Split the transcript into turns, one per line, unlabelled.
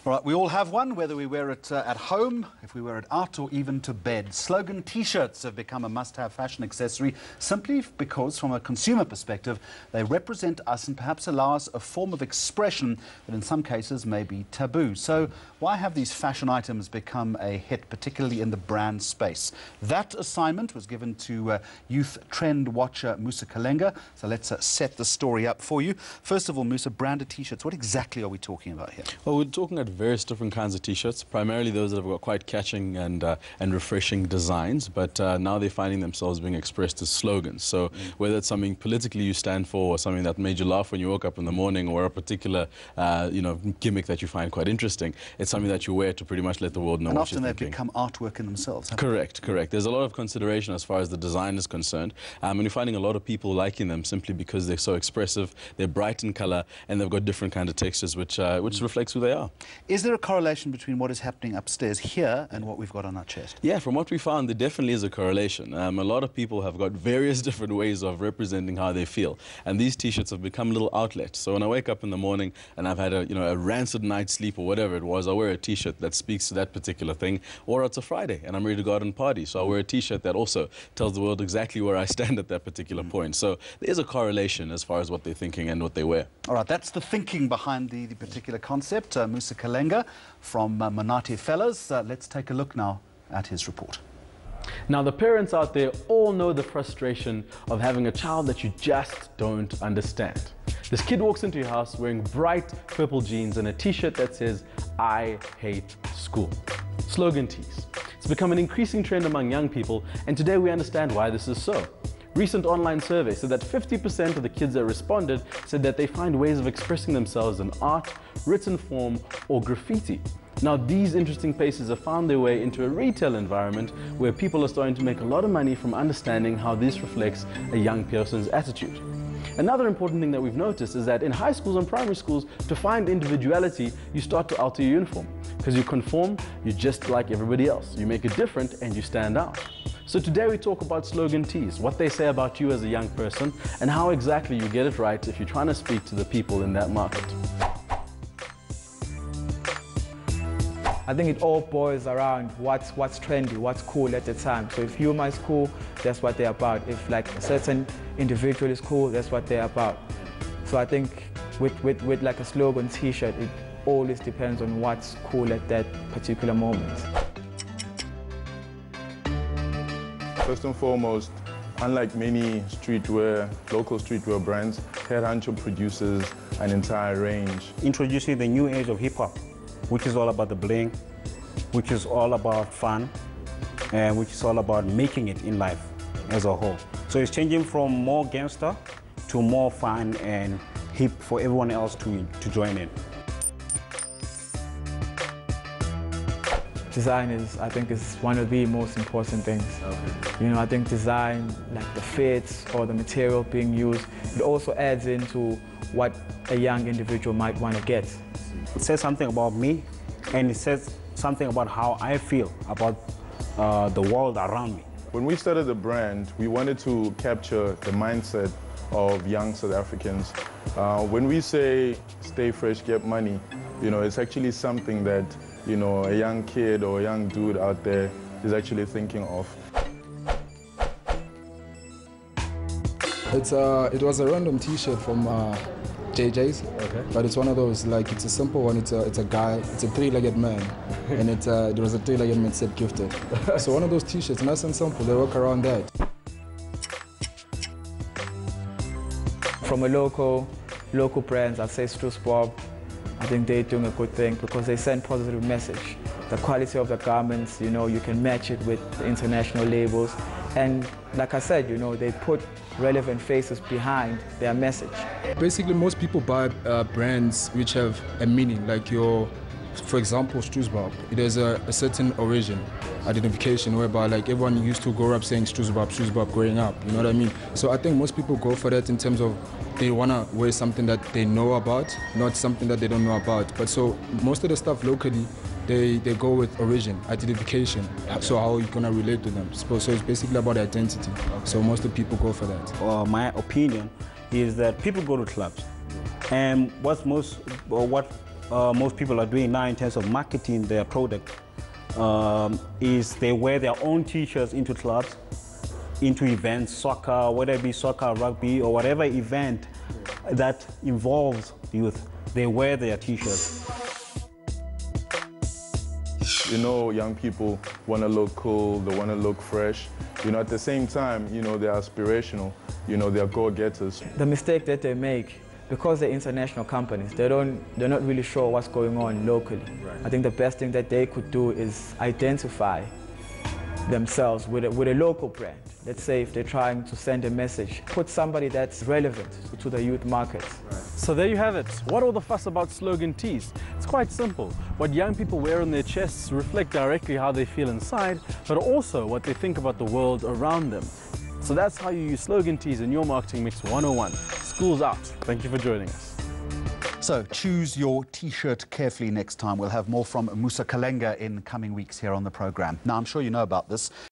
All right, we all have one, whether we wear it at home, if we wear it out, or even to bed. Slogan T-shirts have become a must-have fashion accessory simply because, from a consumer perspective, they represent us and perhaps allow us a form of expression that in some cases may be taboo. So why have these fashion items become a hit, particularly in the brand space? That assignment was given to youth trend watcher Musa Kalenga. So let's set the story up for you. First of all, Musa, branded T-shirts, what exactly are we talking about here?
Well, we're talking at various different kinds of T-shirts, primarily those that have got quite catching and refreshing designs, but now they're finding themselves being expressed as slogans. So whether it's something politically you stand for, or something that made you laugh when you woke up in the morning, or a particular gimmick that you find quite interesting, it's something that you wear to pretty much let the world know
and
what you're thinking.
often they become artwork in themselves.
Correct. There's a lot of consideration as far as the design is concerned, and you're finding a lot of people liking them simply because they're so expressive, they're bright in color, and they've got different kind of textures which reflects who they are.
Is there a correlation between what is happening upstairs here and what we've got on our chest?
Yeah, from what we found, there definitely is a correlation. A lot of people have got various different ways of representing how they feel, and these T-shirts have become little outlets. So when I wake up in the morning and I've had a rancid night's sleep or whatever it was, I wear a T-shirt that speaks to that particular thing. Or it's a Friday and I'm ready to go out and party, so I wear a T-shirt that also tells the world exactly where I stand at that particular point. So there is a correlation as far as what they're thinking and what they wear. All
right, that's the thinking behind the particular concept. Musa Kalenga from Monate Fellas. Let's take a look now at his report.
Now, the parents out there all know the frustration of having a child that you just don't understand. This kid walks into your house wearing bright purple jeans and a T-shirt that says, "I hate school." Slogan tees. It's become an increasing trend among young people, and today we understand why this is so. Recent online surveys said that 50% of the kids that responded said that they find ways of expressing themselves in art, written form, or graffiti. Now, these interesting pieces have found their way into a retail environment where people are starting to make a lot of money from understanding how this reflects a young person's attitude. Another important thing that we've noticed is that in high schools and primary schools, to find individuality, you start to alter your uniform. Because you conform, you're just like everybody else. You make it different and you stand out. So today we talk about slogan tees, what they say about you as a young person, and how exactly you get it right if you're trying to speak to the people in that market.
I think it all boils around what's trendy, what's cool at the time. So if humor is cool, that's what they're about. If like a certain individual is cool, that's what they're about. So I think with like a slogan T-shirt, it always depends on what's cool at that particular moment.
First and foremost, unlike many local streetwear brands, Head Honcho produces an entire range.
Introducing the new age of hip-hop, which is all about the bling, which is all about fun, and which is all about making it in life as a whole. So it's changing from more gangster to more fun and hip for everyone else to join in.
Design I think is one of the most important things. Okay. You know, I think design, like the fits or the material being used, it also adds into what a young individual might want to get.
It says something about me, and it says something about how I feel about the world around me.
When we started the brand, we wanted to capture the mindset of young South Africans. When we say stay fresh, get money, it's actually something that a young kid or a young dude out there is actually thinking of.
It was a random T-shirt from JJ's, okay. But it's one of those, like, it's a simple one. It's a guy, it's a three-legged man, and there was a three-legged man said gifted. So one of those T-shirts, nice and simple. They work around that.
From a local brands, I'd say Struce Bob. I think they're doing a good thing because they send positive message. The quality of the garments, you can match it with the international labels. And like I said, they put relevant faces behind their message.
Basically, most people buy brands which have a meaning, like for example, Struce Bob. It has a certain origin, identification, whereby like everyone used to grow up saying Struce Bob growing up, you know what I mean? So I think most people go for that in terms of they want to wear something that they know about, not something that they don't know about. But so most of the stuff locally, they go with origin, identification, so how you're going to relate to them. So it's basically about identity. So most of the people go for that.
My opinion is that people go to clubs, and what most people are doing now in terms of marketing their product is they wear their own t-shirts into clubs, into events, soccer, whether it be soccer, rugby, or whatever event that involves youth, they wear their t-shirts.
You know, young people want to look cool, they want to look fresh. You know, at the same time, you know, they're aspirational, you know, they're go-getters.
The mistake that they make, because they're international companies, they're not really sure what's going on locally. Right. I think the best thing that they could do is identify themselves with a local brand. Let's say if they're trying to send a message, put somebody that's relevant to the youth market.
Right. So there you have it. What all the fuss about slogan tees? It's quite simple. What young people wear on their chests reflect directly how they feel inside, but also what they think about the world around them. So that's how you use slogan tees in your Marketing Mix 101. School's out. Thank you for joining us.
So choose your T-shirt carefully next time. We'll have more from Musa Kalenga in coming weeks here on the program. Now, I'm sure you know about this.